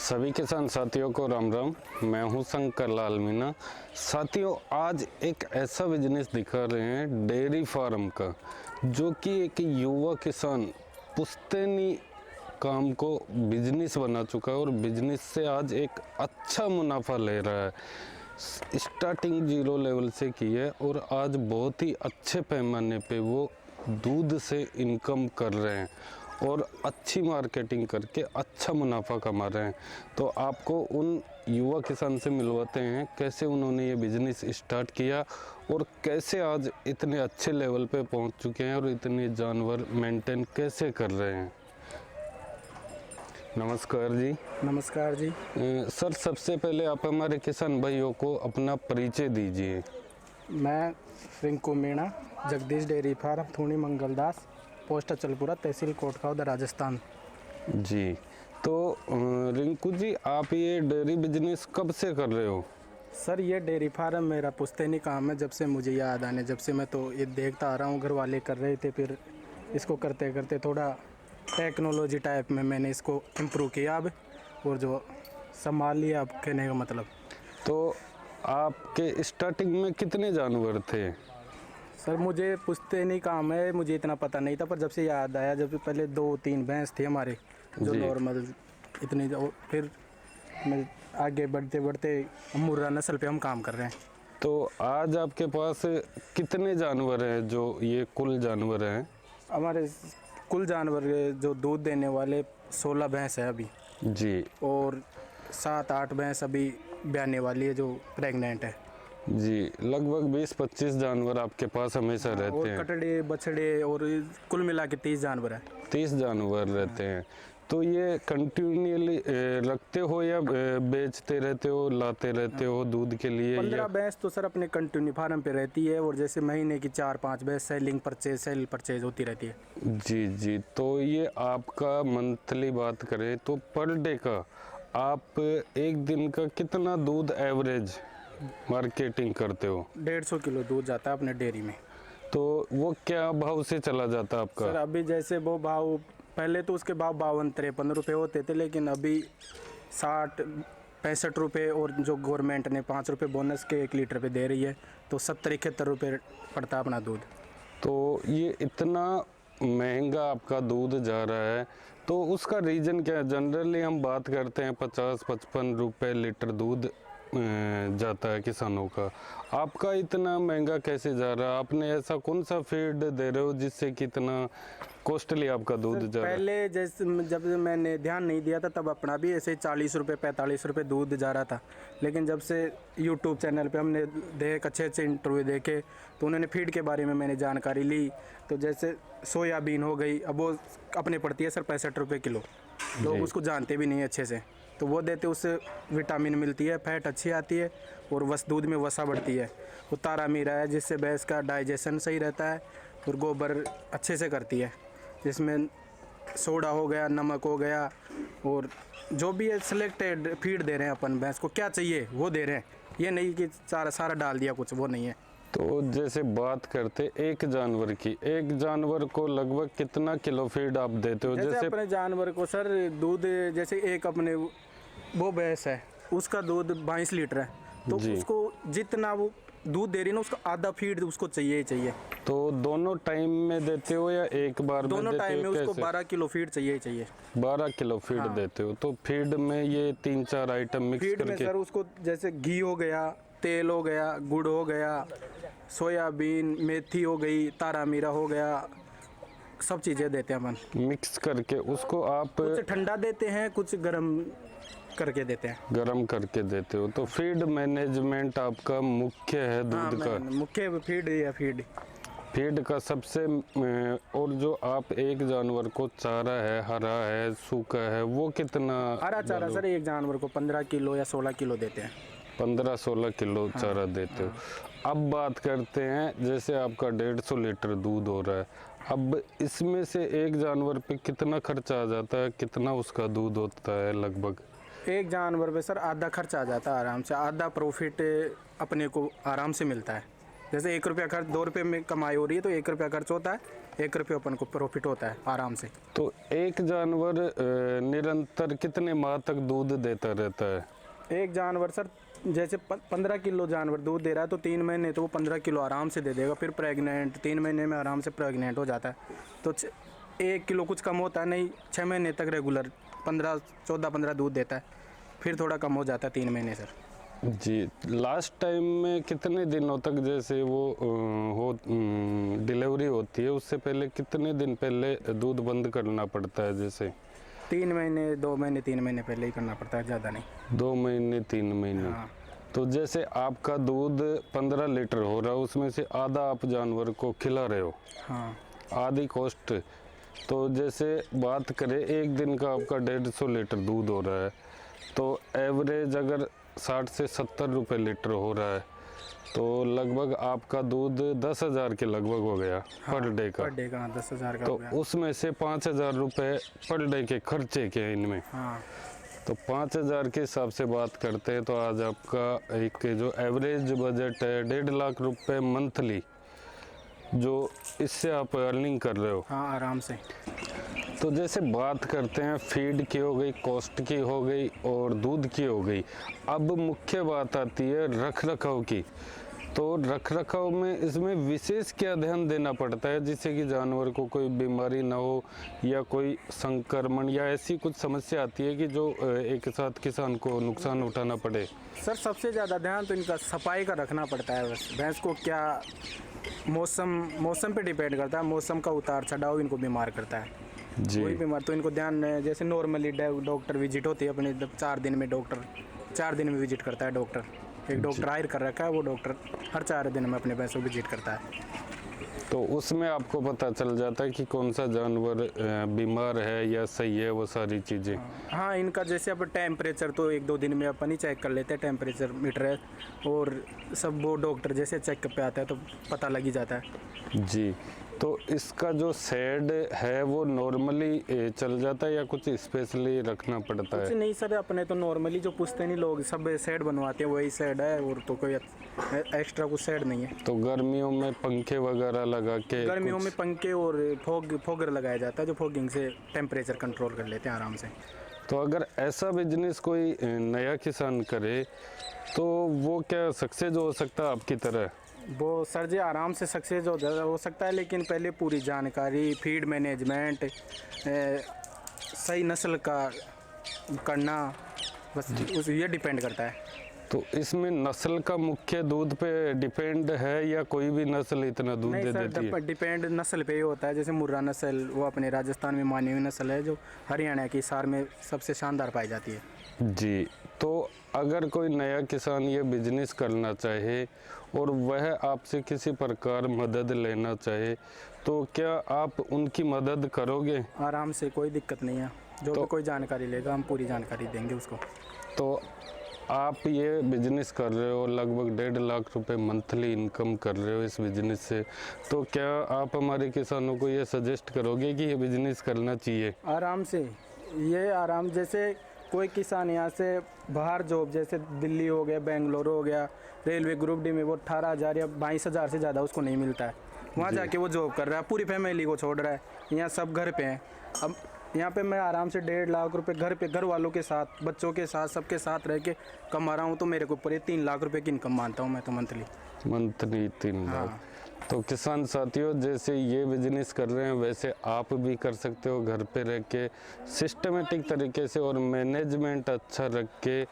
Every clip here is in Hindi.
सभी किसान साथियों को राम राम। मैं हूं शंकर लाल मीना। साथियों, आज एक ऐसा बिजनेस दिखा रहे हैं डेयरी फार्म का, जो कि एक युवा किसान पुश्तैनी काम को बिजनेस बना चुका है और बिजनेस से आज एक अच्छा मुनाफा ले रहा है। स्टार्टिंग 0 लेवल से की है और आज बहुत ही अच्छे पैमाने पे वो दूध से इनकम कर रहे हैं और अच्छी मार्केटिंग करके अच्छा मुनाफा कमा रहे हैं। तो आपको उन युवा किसान से मिलवाते हैं कैसे उन्होंने ये बिज़नेस स्टार्ट किया और कैसे आज इतने अच्छे लेवल पे पहुंच चुके हैं और इतने जानवर मेंटेन कैसे कर रहे हैं। नमस्कार जी। नमस्कार जी। सर, सबसे पहले आप हमारे किसान भाइयों को अपना परिचय दीजिए। मैं Rinku Meena, Jagdish dairy farm, Thuni Mangaldas, post Achalpura, तहसील कोटखावदा, राजस्थान। जी, तो रिंकू जी, आप ये डेयरी बिजनेस कब से कर रहे हो? सर, ये डेयरी फार्म मेरा पुश्तैनी काम है। जब से मुझे याद आने, जब से मैं तो ये देखता आ रहा हूँ, घर वाले कर रहे थे, फिर इसको करते करते थोड़ा टेक्नोलॉजी टाइप में मैंने इसको इम्प्रूव किया अब, और जो संभाल लिया अब, कहने का मतलब। तो आपके स्टार्टिंग में कितने जानवर थे? सर, मुझे पुश्तैनी काम है, मुझे इतना पता नहीं था, पर जब से याद आया, जब पहले 2-3 भैंस थे हमारे जो नॉर्मल इतनी, फिर मैं आगे बढ़ते बढ़ते मुर्रा नस्ल पे हम काम कर रहे हैं। तो आज आपके पास कितने जानवर हैं? जो ये कुल जानवर हैं हमारे कुल जानवर जो दूध देने वाले 16 भैंस है अभी जी, और 7-8 भैंस अभी ब्याने वाली है जो प्रेग्नेंट है जी। लगभग 20-25 जानवर आपके पास हमेशा रहते और हैं। कटड़े बछड़े और कुल मिला के 30 जानवर है। 30 जानवर रहते हैं। तो ये कंटिन्यूअली रखते हो या बेचते रहते हो, लाते रहते हो दूध के लिए? 15 भैंस तो सर अपने कंटिन्यू फार्म पे रहती है, और जैसे महीने की 4-5 भैंस सेल परचेज होती रहती है। जी जी। तो ये आपका मंथली बात करें तो पर डे का आप एक दिन का कितना दूध एवरेज मार्केटिंग करते हो? 150 किलो दूध जाता है अपने डेयरी में। तो वो क्या भाव से चला जाता है आपका? सर, अभी जैसे वो भाव, पहले तो उसके भाव 52-53 रुपये होते थे, लेकिन अभी 60-65 रुपये, और जो गवर्नमेंट ने 5 रुपये बोनस के 1 लीटर पे दे रही है, तो 70-71 रुपये पड़ता है अपना दूध। तो ये इतना महंगा आपका दूध जा रहा है, तो उसका रीज़न क्या है? जनरली हम बात करते हैं 50-55 रुपये लीटर दूध जाता है किसानों का। आपका इतना महंगा कैसे जा रहा है? आपने ऐसा कौन सा फीड दे रहे हो जिससे कि इतना कॉस्टली आपका दूध जा रहा है? पहले जैसे जब मैंने ध्यान नहीं दिया था, तब अपना भी ऐसे 40 रुपये 45 रुपये दूध जा रहा था, लेकिन जब से यूट्यूब चैनल पे हमने अच्छे इंटरव्यू देखे, तो उन्होंने फीड के बारे में मैंने जानकारी ली। तो जैसे सोयाबीन हो गई, अब वो अपने पड़ती है सर 65 रुपये किलो, लोग उसको जानते भी नहीं अच्छे से, तो वो देते, उससे विटामिन मिलती है, फैट अच्छी आती है और दूध में वसा बढ़ती है। वो तारा मीरा है, जिससे भैंस का डाइजेशन सही रहता है और गोबर अच्छे से करती है, जिसमें सोडा हो गया, नमक हो गया, और जो भी है सिलेक्टेड फीड दे रहे हैं अपन। भैंस को क्या चाहिए वो दे रहे हैं, ये नहीं कि सारा डाल दिया कुछ, वो नहीं है। तो जैसे बात करते एक जानवर की, एक जानवर को लगभग कितना किलो फीड आप देते हो? जैसे अपने जानवर को सर दूध, जैसे एक अपने वो भैंस है, उसका दूध 22 लीटर है, तो उसको जितना वो दूध दे रही है ना, उसका आधा फीड उसको चाहिए ही चाहिए। तो दोनों टाइम में देते हो या एक बार दोनों में टाइम में देते हो? उसको 12 किलो फीड चाहिए ही चाहिए। 12 किलो फीड देते हो? तो फीड में ये 3-4 आइटम मिक्स फीड में सर उसको जैसे घी हो गया, तेल हो गया, गुड़ हो गया, सोयाबीन, मेथी हो गई, तारा मीरा हो गया, सब चीज़ें देते हैं अपन मिक्स करके। उसको आप कुछ ठंडा देते हैं, कुछ गर्म करके देते हैं। गरम करके देते हो? तो फीड मैनेजमेंट आपका मुख्य है दूध का? मुख्य फीड या फीड का सबसे और जो आप एक जानवर को चारा है, हरा है, सूखा है, वो कितना? हरा चारा सर एक जानवर को 15 किलो या 16 किलो देते हैं। 15-16 किलो चारा देते हो। अब बात करते हैं, जैसे आपका 150 लीटर दूध हो रहा है, अब इसमें से एक जानवर पे कितना खर्चा आ जाता है? कितना उसका दूध होता है लगभग? एक जानवर पे सर आधा खर्च आ जाता है आराम से, आधा प्रॉफिट अपने को आराम से मिलता है। जैसे 1 रुपया खर्च 2 रुपये में कमाई हो रही है, तो 1 रुपया खर्च होता है, 1 रुपये अपन को प्रॉफिट होता है आराम से। तो एक जानवर निरंतर कितने माह तक दूध देता रहता है? एक जानवर सर जैसे 15 किलो जानवर दूध दे रहा है तो 3 महीने तो वो 15 किलो आराम से दे देगा। फिर प्रेग्नेंट 3 महीने में आराम से प्रेग्नेंट हो जाता है। तो 1 किलो कुछ कम होता है नहीं, 6 महीने तक रेगुलर 14-15 दूध देता है। फिर थोड़ा कम हो जाता है 3 महीने सर। जी, लास्ट टाइम में कितने दिनों तक जैसे वो डिलीवरी होती है उससे पहले कितने दिन पहले दूध बंद करना पड़ता है? जैसे 3 महीने 2 महीने 3 महीने पहले ही करना पड़ता है, ज़्यादा नहीं। 2 महीने 3 महीने। हाँ। तो जैसे आपका दूध 15 लीटर हो रहा है उसमें से आधा आप जानवर को खिला रहे हो, हाँ आधी कॉस्ट। तो जैसे बात करें एक दिन का आपका 150 लीटर दूध हो रहा है तो एवरेज अगर 60 से 70 रुपये लीटर हो रहा है तो लगभग आपका दूध 10,000 के लगभग हो गया पर डे का। पर डे का 10,000 का तो हो गया। उसमें से 5,000 रुपये पर डे के खर्चे के हैं इनमें। हाँ तो 5,000 के हिसाब से बात करते हैं तो आज आपका एक जो एवरेज बजट है 1.5 लाख रुपए मंथली, जो इससे आप अर्निंग कर रहे हो। हाँ आराम से। तो जैसे बात करते हैं फीड की हो गई, कॉस्ट की हो गई और दूध की हो गई, अब मुख्य बात आती है रख रखाव की। तो रख रखाव में इसमें विशेष क्या ध्यान देना पड़ता है जिससे कि जानवर को कोई बीमारी ना हो या कोई संक्रमण या ऐसी कुछ समस्या आती है कि जो एक साथ किसान को नुकसान उठाना पड़े? सर सबसे ज़्यादा ध्यान तो इनका सफाई का रखना पड़ता है। बस भैंस को क्या मौसम पे डिपेंड करता है, मौसम का उतार चढ़ाव इनको बीमार करता है। जी। कोई बीमार तो इनको ध्यान जैसे नॉर्मली डॉक्टर विजिट होती है अपने 4 दिन में, डॉक्टर 4 दिन में विजिट करता है डॉक्टर। एक डॉक्टर हायर कर रखा है, वो डॉक्टर हर 4 दिन में अपने भैंसों को विजिट करता है। तो उसमें आपको पता चल जाता है कि कौन सा जानवर बीमार है या सही है, वो सारी चीज़ें। हाँ इनका जैसे अब टेम्परेचर तो 1-2 दिन में अपन ही चेक कर लेते हैं, टेम्परेचर मीटर है और सब वो डॉक्टर जैसे चेकअप पे आता है तो पता लग ही जाता है। जी। तो इसका जो शेड है वो नॉर्मली चल जाता है या कुछ स्पेशली रखना पड़ता कुछ है? नहीं सर, अपने तो नॉर्मली जो पूछते नहीं लोग सब सेट बनवाते हैं वही सेट है, और तो कोई एक्स्ट्रा कुछ सेट नहीं है। तो गर्मियों में पंखे वगैरह लगा के गर्मियों में पंखे और फोगर लगाया जाता है जो फोगिंग से टेम्परेचर कंट्रोल कर लेते हैं आराम से। तो अगर ऐसा बिजनेस कोई नया किसान करे तो वो क्या सक्सेस हो सकता है आपकी तरह? वो सर जी आराम से सक्सेस हो सकता है, लेकिन पहले पूरी जानकारी, फीड मैनेजमेंट, सही नस्ल का करना, बस उस ये डिपेंड करता है। तो इसमें नस्ल का मुख्य दूध पे डिपेंड है या कोई भी नस्ल इतना दूध नहीं दे सर, देती है? डिपेंड नस्ल पे ही होता है। जैसे मुर्रा नस्ल वो अपने राजस्थान में मानी हुई नस्ल है जो हरियाणा की हिसार में सबसे शानदार पाई जाती है। जी। तो अगर कोई नया किसान ये बिजनेस करना चाहे और वह आपसे किसी प्रकार मदद लेना चाहे तो क्या आप उनकी मदद करोगे? आराम से, कोई दिक्कत नहीं है। जो भी कोई जानकारी लेगा हम पूरी जानकारी देंगे उसको। तो आप ये बिजनेस कर रहे हो, लगभग 1.5 लाख रुपए मंथली इनकम कर रहे हो इस बिजनेस से, तो क्या आप हमारे किसानों को ये सजेस्ट करोगे कि ये बिजनेस करना चाहिए? आराम से, ये आराम, जैसे कोई किसान यहाँ से बाहर जॉब जैसे दिल्ली हो गया, बेंगलोर हो गया, रेलवे ग्रुप डी में वो 18,000 या 22,000 से ज़्यादा उसको नहीं मिलता है। वहाँ जाके वो जॉब कर रहा है, पूरी फैमिली को छोड़ रहा है। यहाँ सब घर पे हैं। अब यहाँ पे मैं आराम से 1.5 लाख रुपए घर वालों के साथ, बच्चों के साथ, सबके साथ रह के कमा रहा हूँ। तो मेरे को ऊपर ये 3 लाख रुपए की इनकम मानता हूँ मैं तो मंथली 3 लाख। हाँ। तो किसान साथियों, जैसे ये बिजनेस कर रहे हैं वैसे आप भी कर सकते हो घर पे रह के सिस्टमेटिक तरीके से, और मैनेजमेंट अच्छा रख के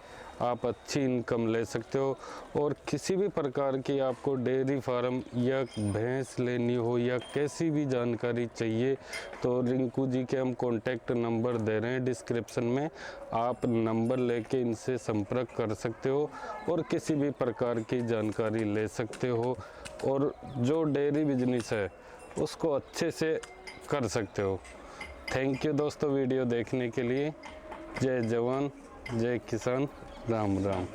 आप अच्छी इनकम ले सकते हो। और किसी भी प्रकार की आपको डेयरी फार्म या भैंस लेनी हो या कैसी भी जानकारी चाहिए तो रिंकू जी के हम कॉन्टैक्ट नंबर दे रहे हैं डिस्क्रिप्शन में, आप नंबर लेके इनसे संपर्क कर सकते हो और किसी भी प्रकार की जानकारी ले सकते हो और जो डेयरी बिजनेस है उसको अच्छे से कर सकते हो। थैंक यू दोस्तों वीडियो देखने के लिए। जय जवान जय किसान, राम राम।